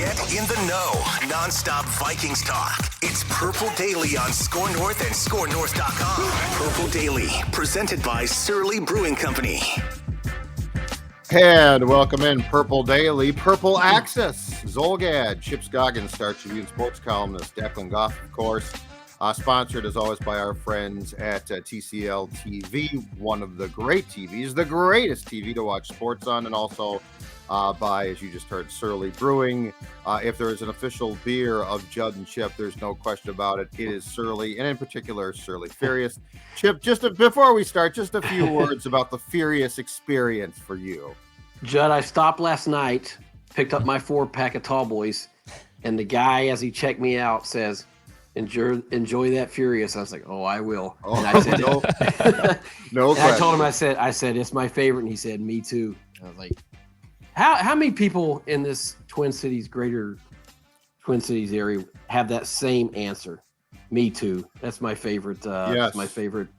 Get in the know. Non-stop Vikings talk. It's Purple Daily on Score North and ScoreNorth.com. Purple Daily, presented by Surly Brewing Company. And welcome in Purple Daily, Purple Access. Zolgad, Chip Scoggins, Star Tribune sports columnist, Declan Goff, of course. Sponsored as always by our friends at TCL TV, one of the great TVs, the greatest TV to watch sports on, and also by, as you just heard, Surly Brewing. If there is an official beer of Judd and Chip, there's no question about it. It is Surly, and in particular, Surly Furious. Chip, before we start, just a few words about the Furious experience for you. Judd, I stopped last night, picked up my 4-pack of Tall Boys, and the guy, as he checked me out, says, enjoy that Furious. I was like, oh, I will. And I said, no. And I told him, I said, it's my favorite. And he said, me too. I was like, how many people in this greater Twin Cities area have that same answer? Me too. That's my favorite. Yes. My favorite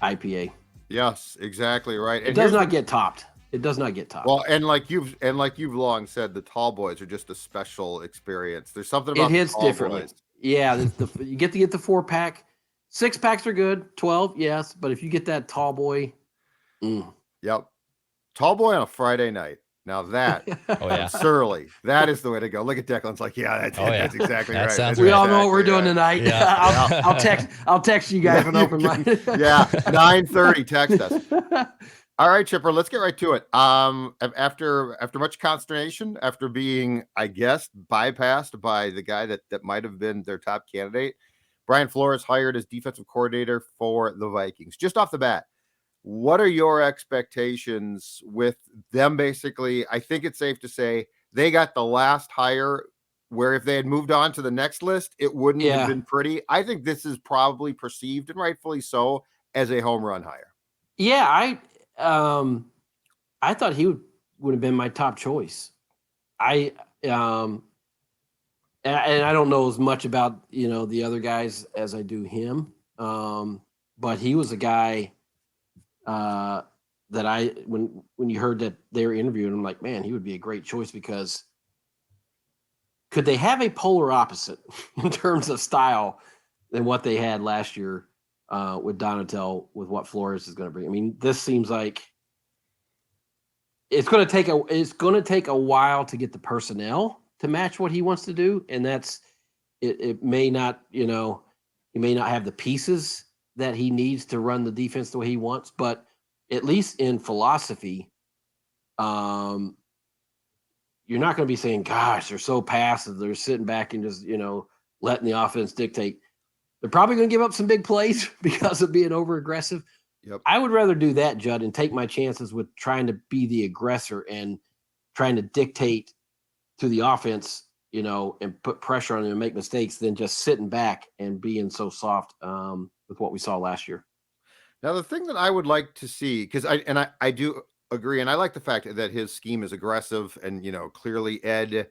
IPA. Yes, exactly right. It does not get topped. It does not get topped. Well, and like you've long said, the Tall Boys are just a special experience. There's something about it hits the Tall differently. Boys. Yeah, you get to get the 4-pack. 6-packs are good. 12, yes, but if you get that Tall Boy, Yep, Tall Boy on a Friday night. Now that, Surly, that is the way to go. Look at Declan's like, that's exactly that right. Sounds we right. all know what we're doing tonight. Yeah. I'll text you guys when open mind. 9:30. Text us. All right, Chipper, let's get right to it. After much consternation, after being, I guess, bypassed by the guy that might have been their top candidate, Brian Flores hired as defensive coordinator for the Vikings. Just off the bat, what are your expectations with them? Basically, I think it's safe to say they got the last hire where if they had moved on to the next list, it wouldn't have been pretty. I think this is probably perceived, and rightfully so, as a home run hire. Yeah, I thought he would have been my top choice. And I don't know as much about the other guys as I do him, but he was a guy that when you heard that they were interviewing, I'm like, man, he would be a great choice, because could they have a polar opposite in terms of style than what they had last year with Donatel, with what Flores is going to bring? I mean, this seems like it's going to take a while to get the personnel to match what he wants to do, and it may not, he may not have the pieces that he needs to run the defense the way he wants, but at least in philosophy, you're not going to be saying, gosh, they're so passive, they're sitting back and just letting the offense dictate. They're probably going to give up some big plays because of being over aggressive. Yep. I would rather do that, Judd, and take my chances with trying to be the aggressor and trying to dictate to the offense, and put pressure on them and make mistakes, than just sitting back and being so soft with what we saw last year. Now, the thing that I would like to see, because I do agree, and I like the fact that his scheme is aggressive, and clearly Ed,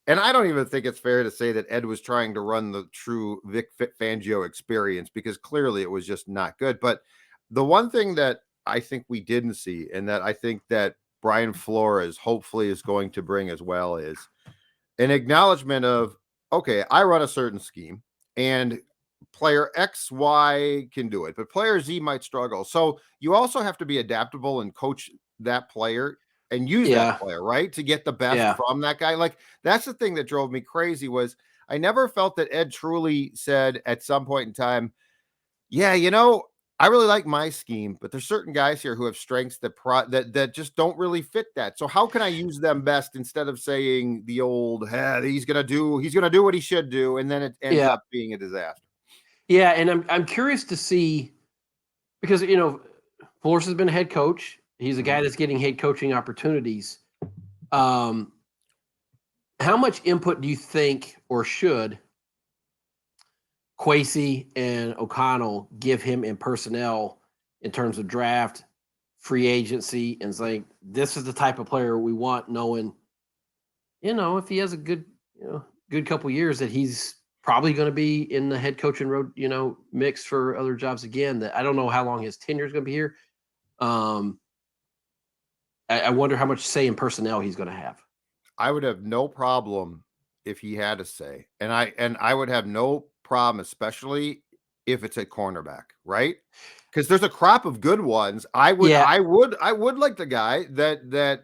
and I don't even think it's fair to say that Ed was trying to run the true Vic Fangio experience, because clearly it was just not good. But the one thing that I think we didn't see, and that I think that Brian Flores hopefully is going to bring as well, is an acknowledgement of, okay, I run a certain scheme, and player X, Y can do it, but player Z might struggle. So you also have to be adaptable and coach that player and use that player, right, to get the best from that guy. Like, that's the thing that drove me crazy, was I never felt that Ed truly said at some point in time, I really like my scheme, but there's certain guys here who have strengths that just don't really fit that. So how can I use them best, instead of saying the old, he's gonna do what he should do, and then it ends up being a disaster. Yeah, and I'm curious to see, because Flores has been a head coach. He's a guy that's getting head coaching opportunities. How much input do you think, or should Kwesi and O'Connell give him in personnel, in terms of draft, free agency, and saying, this is the type of player we want, knowing, if he has a good couple years, that he's probably going to be in the head coaching road, mix for other jobs again. That I don't know how long his tenure is going to be here. I wonder how much say in personnel he's going to have. I would have no problem if he had a say, and I would have no problem, especially if it's a cornerback, right? Because there's a crop of good ones. I would like the guy that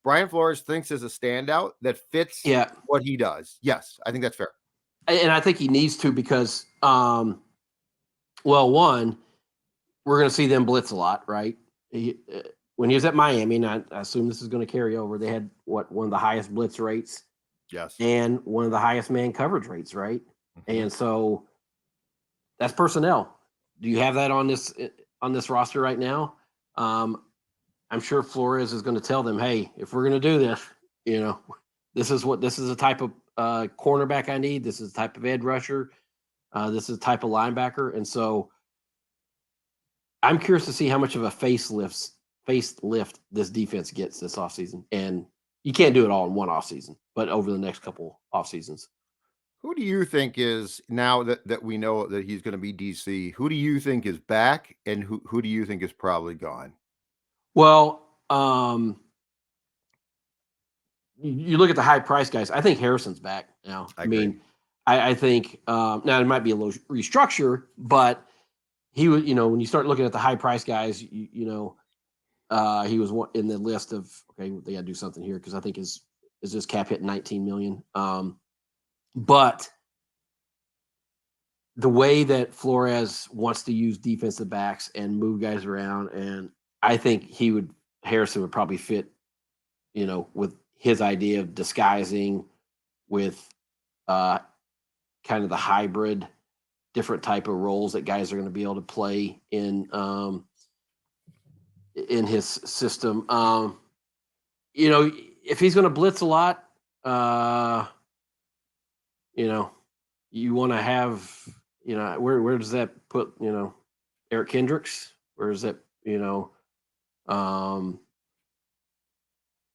Brian Flores thinks is a standout that fits what he does. Yes, I think that's fair. And I think he needs to because, one, we're going to see them blitz a lot, right? When he was at Miami, and I assume this is going to carry over, they had one of the highest blitz rates. Yes. And one of the highest man coverage rates, right? Mm-hmm. And so that's personnel. Do you have that on this roster right now? I'm sure Flores is going to tell them, hey, if we're going to do this, this is the type of cornerback I need. This is the type of edge rusher. This is the type of linebacker. And so I'm curious to see how much of a facelift this defense gets this offseason. And you can't do it all in one offseason, but over the next couple off seasons. Who do you think is, now that we know that he's going to be DC, who do you think is back and who do you think is probably gone? Well, you look at the high price guys. I think Harrison's back now. I mean, I think now it might be a little restructure, but he was, when you start looking at the high price guys, he was in the list of, okay, they got to do something here because I think is this cap hit 19 million. But the way that Flores wants to use defensive backs and move guys around, and I think Harrison would probably fit, with his idea of disguising with kind of the hybrid, different type of roles that guys are going to be able to play in his system. If he's going to blitz a lot, you want to have, where does that put, Eric Kendricks? Where is that,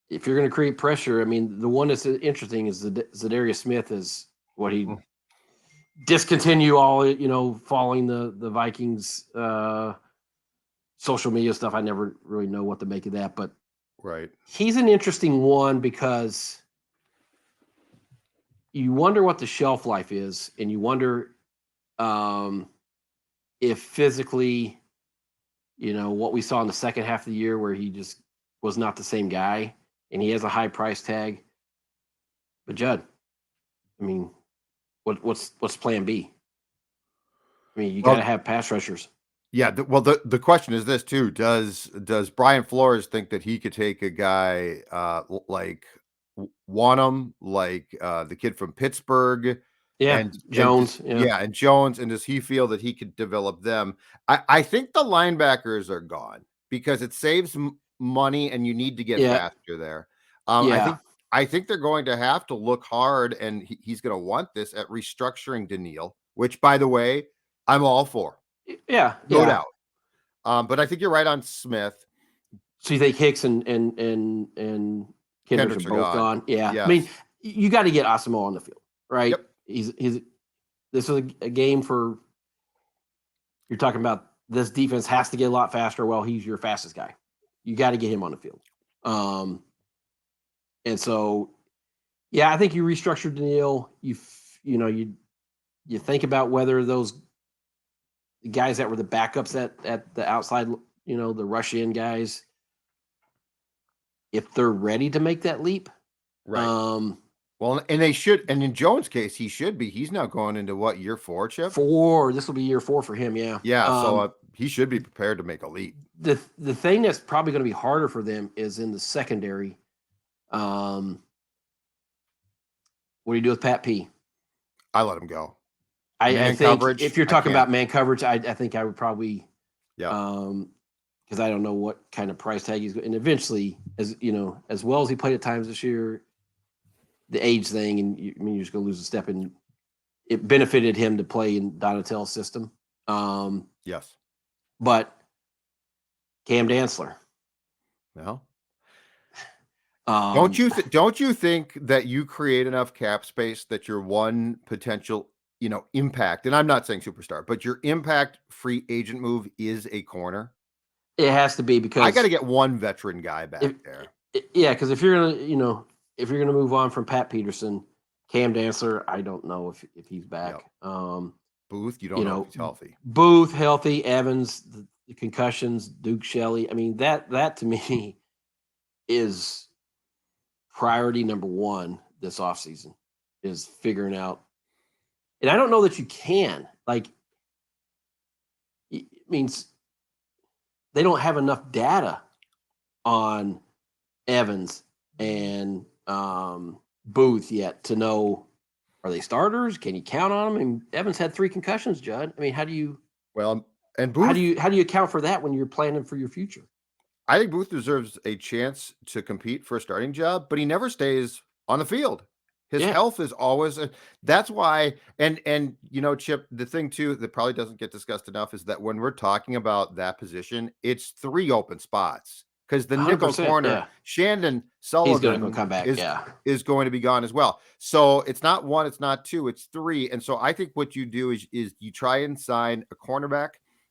if you're going to create pressure, I mean, the one that's interesting is Zadarius Smith is what he discontinue all, following the Vikings social media stuff. I never really know what to make of that, but right. He's an interesting one because you wonder what the shelf life is, and you wonder if physically, what we saw in the second half of the year where he just was not the same guy, and he has a high price tag. But Judd, I mean, what's plan B? I mean, you got to have pass rushers. Yeah. The question is this too: Does Brian Flores think that he could take a guy like Wanham, like the kid from Pittsburgh, and Jones, and Jones, and does he feel that he could develop them? I think the linebackers are gone because it saves money, and you need to get faster there. I think they're going to have to look hard, and he's going to want this at restructuring Daniil, which, by the way, I'm all for. No doubt. But I think you're right on Smith. So you think Hicks and Kendricks are both gone? Yeah. Yes. I mean, you got to get Osimo on the field, right? Yep. This is a game for, you're talking about this defense has to get a lot faster. Well, he's your fastest guy. You got to get him on the field. And so, I think you restructured Daniil. You think about whether those guys that were the backups at the outside, the rush in guys, if they're ready to make that leap. Right. Well, and they should, and in Jones' case, he should be. He's now going into what, year 4, Chip? 4. This will be year 4 for him. Yeah. Yeah. So he should be prepared to make a leap. The thing that's probably going to be harder for them is in the secondary. What do you do with Pat P? I let him go. I think coverage, if you're talking about man coverage, I think I would probably, because I don't know what kind of price tag he's going. And eventually, as well as he played at times this year, the age thing, and you're just going to lose a step. And it benefited him to play in Donatel's system. Yes, but Cam Dantzler. No. Don't you think that you create enough cap space that your one potential, impact, and I'm not saying superstar, but your impact free agent move is a corner? It has to be, because I got to get one veteran guy back there. Yeah, because if you're gonna move on from Pat Peterson, Cam Dancer, I don't know if he's back. Yep. Booth, you don't know if he's healthy. Booth, healthy. Evans, the concussions. Duke Shelley. I mean, that to me is priority number one this offseason, is figuring out. And I don't know that you can. Like, it means they don't have enough data on Evans and Booth yet to know, are they starters? Can you count on them? And Evans had 3 concussions, Judd. I mean, how do you Booth, how do you account for that when you're planning for your future? I think Booth deserves a chance to compete for a starting job, but he never stays on the field. His health is always that's why, and Chip, the thing too that probably doesn't get discussed enough is that when we're talking about that position, it's 3 open spots because the nickel corner, Shandon Sullivan, he's going to come back, is going to be gone as well. So it's not 1, it's not 2, it's 3. And so I think what you do is you try and sign a cornerback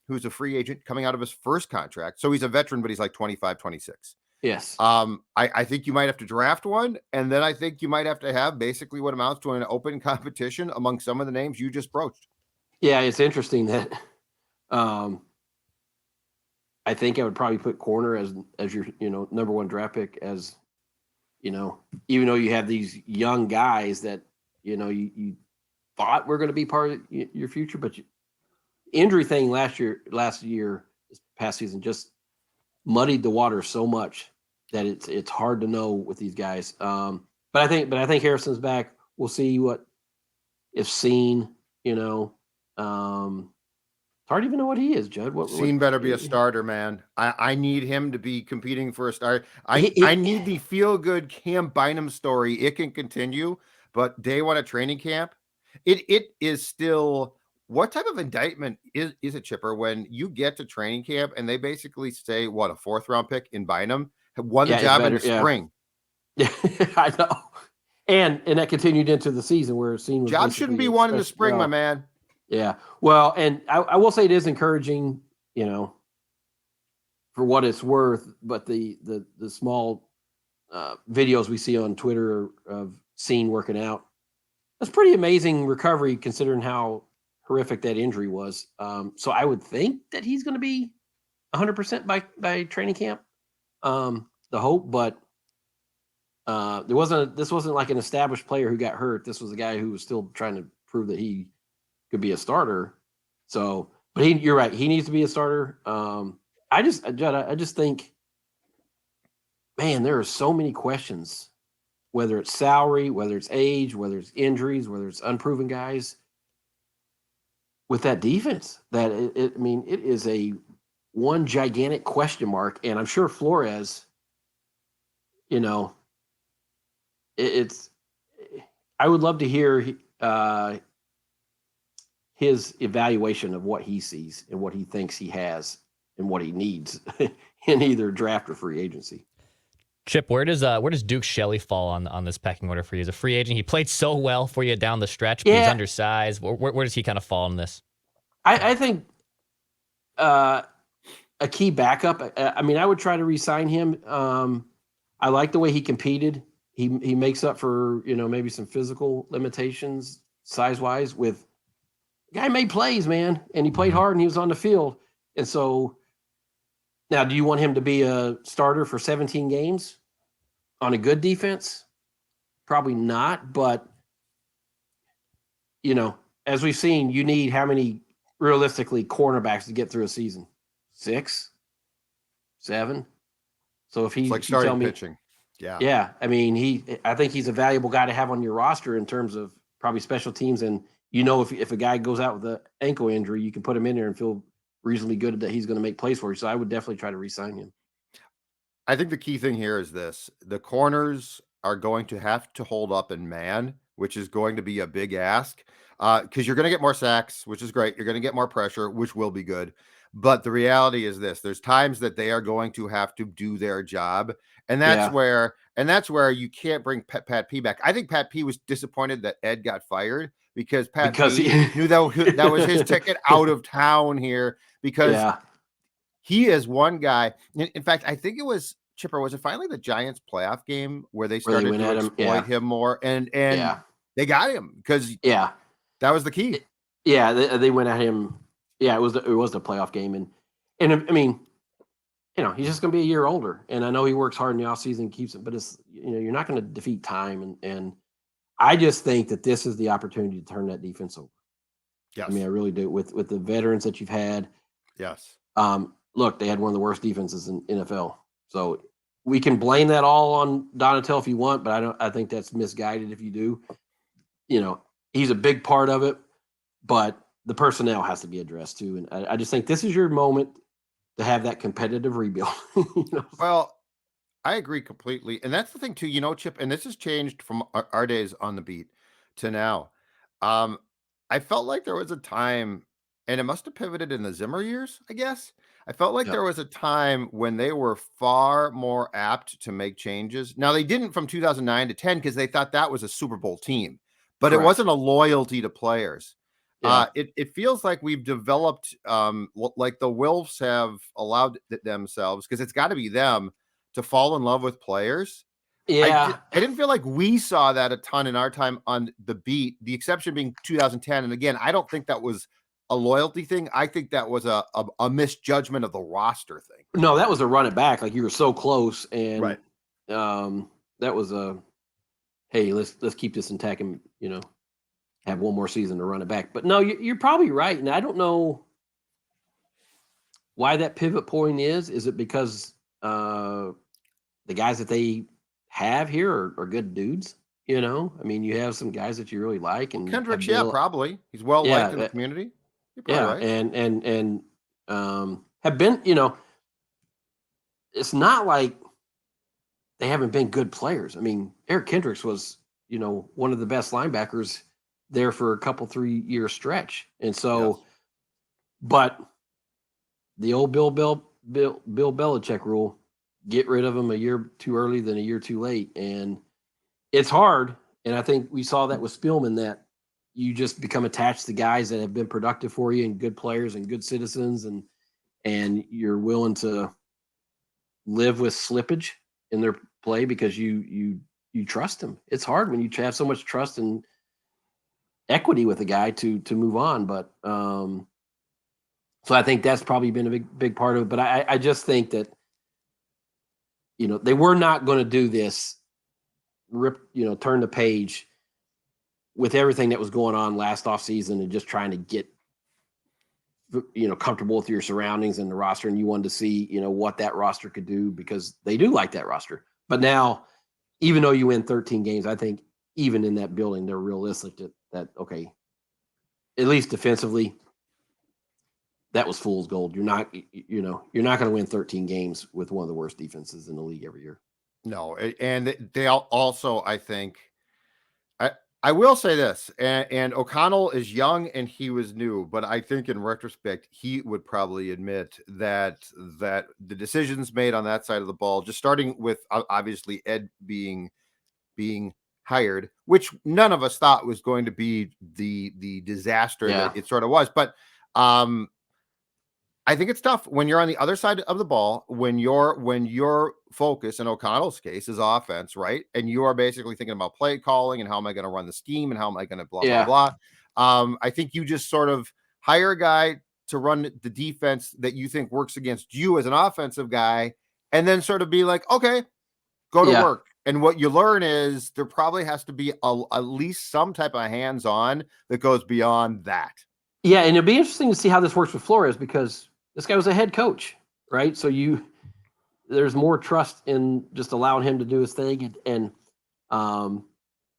who's a free agent coming out of his first contract. So he's a veteran, but he's like 25, 26. Yes. I think you might have to draft one, and then I think you might have to have basically what amounts to an open competition among some of the names you just broached. Yeah, it's interesting that I think I would probably put corner as your number 1 draft pick, as even though you have these young guys that you thought were going to be part of your future, but injury thing last year, this past season, just muddied the water so much that it's hard to know with these guys. But I think Harrison's back. We'll see what if Seen. It's hard to even know what he is, Judd. Seen better be a starter, man. I need him to be competing for a start. I need the feel good Cam Bynum story. It can continue, but day 1 at training camp, it is still. What type of indictment is it, Chipper, when you get to training camp and they basically say, what, a 4th round pick in Bynum won the job in the spring? Yeah, I know. And that continued into the season where Seen was job shouldn't be won in the spring, my man. Yeah. Well, and I will say it is encouraging, for what it's worth, but the small videos we see on Twitter of Seen working out, that's pretty amazing recovery considering how horrific that injury was. So I would think that he's going to be 100% by training camp. The hope, but this wasn't like an established player who got hurt. This was a guy who was still trying to prove that he could be a starter. So, but you're right. He needs to be a starter. I just think, man, there are so many questions, whether it's salary, whether it's age, whether it's injuries, whether it's unproven guys with that defense, that it is a one gigantic question mark. And I'm sure Flores, I would love to hear his evaluation of what he sees and what he thinks he has and what he needs in either draft or free agency. Chip, where does Duke Shelley fall on this pecking order for you? As a free agent, he played so well for you down the stretch, but he's undersized. Where does he kind of fall in this? I think a key backup. I would try to re-sign him. I like the way he competed. He makes up for maybe some physical limitations size-wise. With the guy made plays, man, and he played hard and he was on the field. And so now, do you want him to be a starter for 17 games on a good defense? Probably not. But as we've seen, you need how many realistically cornerbacks to get through a season? 6, 7. So if he's like starting pitching. Yeah. I think he's a valuable guy to have on your roster in terms of probably special teams. And if a guy goes out with an ankle injury, you can put him in there and feel reasonably good that he's going to make plays for you. So I would definitely try to re-sign him. I think the key thing here is this: the corners are going to have to hold up in man, which is going to be a big ask, because you're going to get more sacks, which is great. You're going to get more pressure, which will be good. But the reality is this: there's times that they are going to have to do their job. And that's where you can't bring Pat P back. I think Pat P was disappointed that Ed got fired because P knew that was his ticket out of town here, because he is one guy. In fact, I think it was Chipper. Was it finally the Giants playoff game where they started to exploit him more? And They got him because Yeah. that was the key. Yeah, they went at him. Yeah, it was the playoff game, and I mean, he's just going to be a year older, and I know he works hard in the offseason, keeps it, but it's you're not going to defeat time, and I just think that this is the opportunity to turn that defense over. Yes, I mean, I really do with the veterans that you've had. Yes. Look, they had one of the worst defenses in NFL, so we can blame that all on Donatel if you want, but I think that's misguided if you do. He's a big part of it. But the personnel has to be addressed too. And I just think this is your moment to have that competitive rebuild. Well, I agree completely. And that's the thing too, Chip, and this has changed from our days on the beat to now. I felt like there was a time, and it must have pivoted in the Zimmer years, I guess. I felt like Yeah. there was a time when they were far more apt to make changes. Now, they didn't from 2009 to 10 because they thought that was a Super Bowl team, but Correct. it wasn't a loyalty to players. Yeah. It feels like we've developed, like the Wolves have allowed themselves, because it's got to be them, to fall in love with players. Yeah. I didn't feel like we saw that a ton in our time on the beat, the exception being 2010. And again, I don't think that was a loyalty thing. I think that was a misjudgment of the roster thing. No, that was a run it back. Like you were so close, and Right. That was hey, let's keep this intact and have one more season to run it back. But no, you're probably right, and I don't know why that pivot point is. Is it because the guys that they have here are good dudes? I mean, you have some guys that you really like, and Kendricks, probably. He's well liked in the community. You're probably right. and have been, it's not like they haven't been good players. I mean, Eric Kendricks was, one of the best linebackers there for a couple 3-year stretch. And so, Yes. But the old Bill Belichick rule, get rid of them a year too early than a year too late. And it's hard. And I think we saw that with Spielman, that you just become attached to guys that have been productive for you and good players and good citizens. And you're willing to live with slippage in their play because you trust them. It's hard when you have so much trust and equity with a guy to move on. But so I think that's probably been a big part of it. But I just think that, they were not going to do this, turn the page with everything that was going on last offseason and just trying to get, comfortable with your surroundings and the roster. And you wanted to see, what that roster could do, because they do like that roster. But now, even though you win 13 games, I think even in that building, they're realistic that okay, at least defensively, that was fool's gold. You're not going to win 13 games with one of the worst defenses in the league every year. No, and they also, I think, I will say this, and O'Connell is young and he was new, but I think in retrospect, he would probably admit that the decisions made on that side of the ball, just starting with obviously Ed being hired, which none of us thought was going to be the disaster that it sort of was. But I think it's tough when you're on the other side of the ball, when your focus in O'Connell's case is offense, right? And you are basically thinking about play calling and how am I going to run the scheme and how am I going to blah, blah. I think you just sort of hire a guy to run the defense that you think works against you as an offensive guy, and then sort of be like, okay, go to work. And what you learn is there probably has to be at least some type of hands-on that goes beyond that. Yeah, and it'll be interesting to see how this works with Flores, because this guy was a head coach, right? So there's more trust in just allowing him to do his thing, and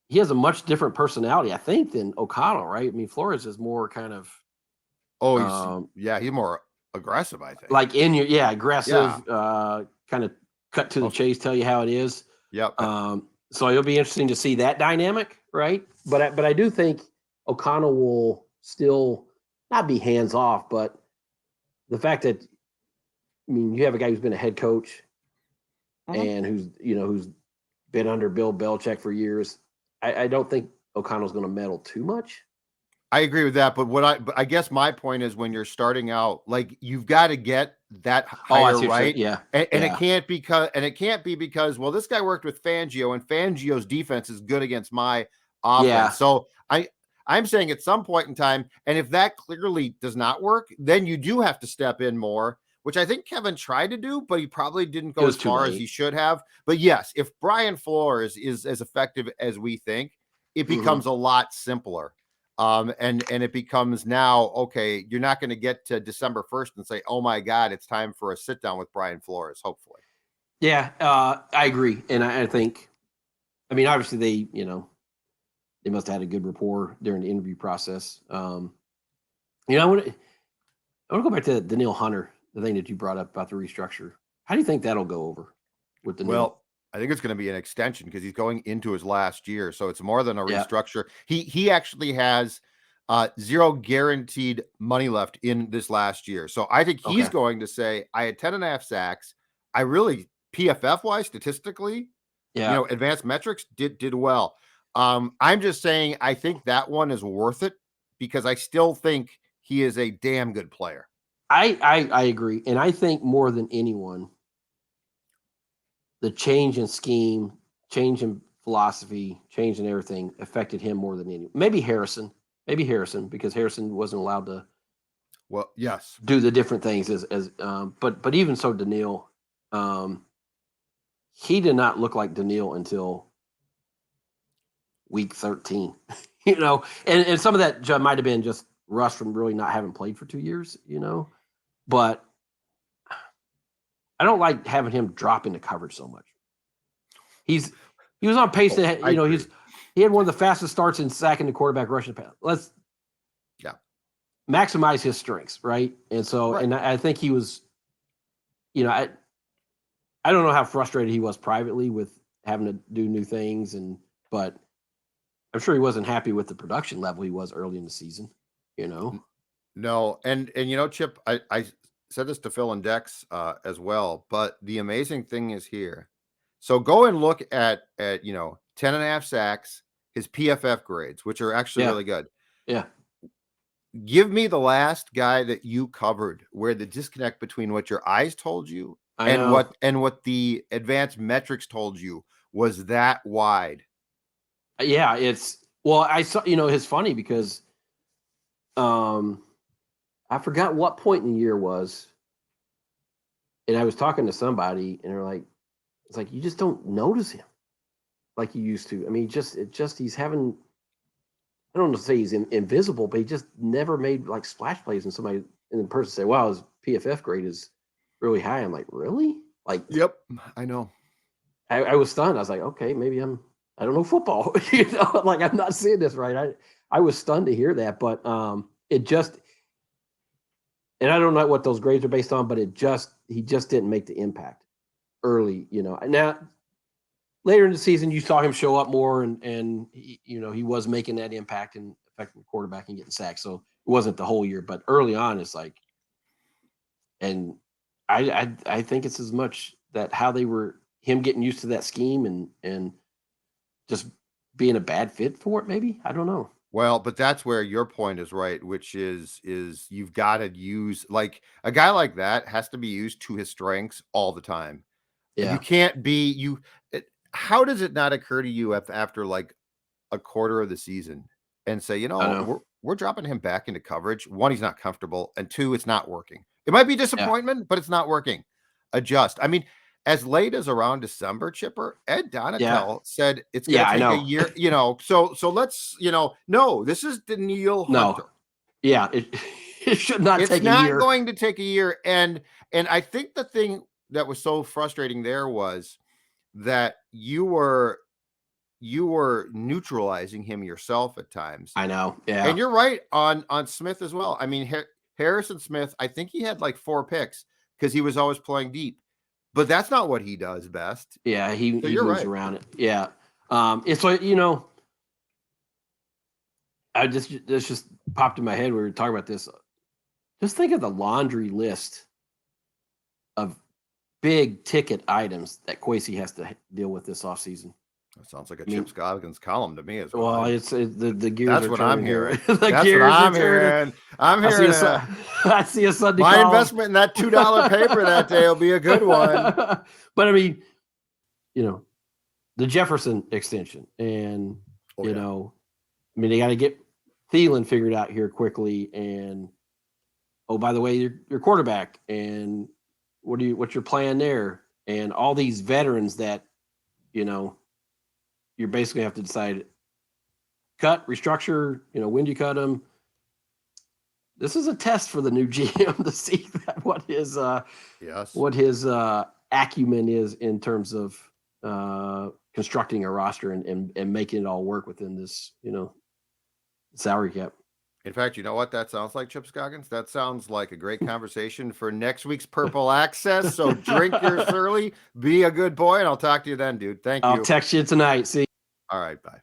he has a much different personality, I think, than O'Connell, right? I mean, Flores is more kind of he's more aggressive, I think. Like aggressive, kind of cut to the chase, tell you how it is. Yep. So it'll be interesting to see that dynamic, right? But I do think O'Connell will still not be hands off, but the fact that, I mean, you have a guy who's been a head coach and who's been under Bill Belichick for years. I don't think O'Connell's going to meddle too much. I agree with that, but I guess my point is, when you're starting out, like, you've got to get that hire right, and it can't be because, well, this guy worked with Fangio and Fangio's defense is good against my offense. Yeah. So I'm saying at some point in time, and if that clearly does not work, then you do have to step in more, which I think Kevin tried to do, but he probably didn't go as far as he should have. But yes, if Brian Flores is as effective as we think, it becomes a lot simpler. And it becomes now, okay, you're not going to get to December 1st and say, oh my God, it's time for a sit down with Brian Flores, hopefully. Yeah, I agree. And I think, I mean, obviously they must have had a good rapport during the interview process. I want to go back to Daniil Hunter, the thing that you brought up about the restructure. How do you think that'll go over with Daniil? Well, I think it's going to be an extension because he's going into his last year. So it's more than a restructure. He actually has zero guaranteed money left in this last year. So I think he's going to say, I had 10.5 sacks. I really, PFF wise, statistically, advanced metrics did well. I'm just saying, I think that one is worth it because I still think he is a damn good player. I agree. And I think more than anyone, the change in scheme, change in philosophy, change in everything affected him more than anyone. Maybe Harrison, because Harrison wasn't allowed to do the different things but even so, Daniil, he did not look like Daniil until week 13, and some of that might have been just rust from really not having played for 2 years, but I don't like having him drop into coverage so much. He was on pace to, he had one of the fastest starts in sacking the quarterback rushing the pass. Let's maximize his strengths, right? And so, and I think he was, I don't know how frustrated he was privately with having to do new things, but I'm sure he wasn't happy with the production level he was early in the season, No, and Chip, I said this to Phil and Dex as well, but the amazing thing is here. So go and look at 10.5 sacks, his PFF grades, which are actually really good. Yeah. Give me the last guy that you covered where the disconnect between what your eyes told you and what the advanced metrics told you was that wide. Yeah, I saw, it's funny because I forgot what point in the year was, and I was talking to somebody and they're like, it's like, you just don't notice him like you used to. I mean, he's having, I don't want to say he's invisible, but he just never made like splash plays. And the person say, wow, his PFF grade is really high. I'm like, really? Like, yep, I know. I was stunned. I was like, okay, maybe I don't know football, like I'm not seeing this right. I was stunned to hear that, but it just, and I don't know what those grades are based on, but he just didn't make the impact early, Now, later in the season, you saw him show up more, and he was making that impact and affecting the quarterback and getting sacked. So it wasn't the whole year, but early on, it's like, and I think it's as much that how they were him getting used to that scheme and just being a bad fit for it. Maybe, I don't know. Well, but that's where your point is right, which is you've got to use, like, a guy like that has to be used to his strengths all the time. Yeah. You can't be how does it not occur to you after like a quarter of the season and say, we're dropping him back into coverage. One, he's not comfortable, and two, it's not working. It might be disappointment, but it's not working. Adjust. I mean, as late as around December, Chipper, Ed Donatel said it's going to take a year, so let's, no, this is Daniil Hunter. Yeah, it should not take a year. It's not going to take a year. And I think the thing that was so frustrating there was that you were neutralizing him yourself at times. I know. Yeah. And you're right on Smith as well. I mean, Harrison Smith, I think he had like 4 picks because he was always playing deep. But that's not what he does best. Yeah, he moves around it. Yeah. It's like, this just popped in my head when we were talking about this. Just think of the laundry list of big ticket items that Kwesi has to deal with this offseason. That sounds like a Chip Scoggins column to me as well. Well, it's the gears. That's what I'm hearing. That's what I'm hearing. I'm hearing. I see a Sunday. My investment in that $2 paper that day will be a good one. But I mean, the Jefferson extension and You know, I mean, they got to get Thielen figured out here quickly. And oh, by the way, your quarterback, and what's your plan there? And all these veterans that, you know, you basically have to decide cut, restructure, you know, when do you cut them? This is a test for the new GM to see what his acumen is in terms of constructing a roster and making it all work within this, you know, salary cap. In fact, you know what that sounds like, Chip Scoggins? That sounds like a great conversation for next week's Purple Access. So drink yours early, be a good boy, and I'll talk to you then, dude. Thank you. I'll text you tonight. See you. All right, bye.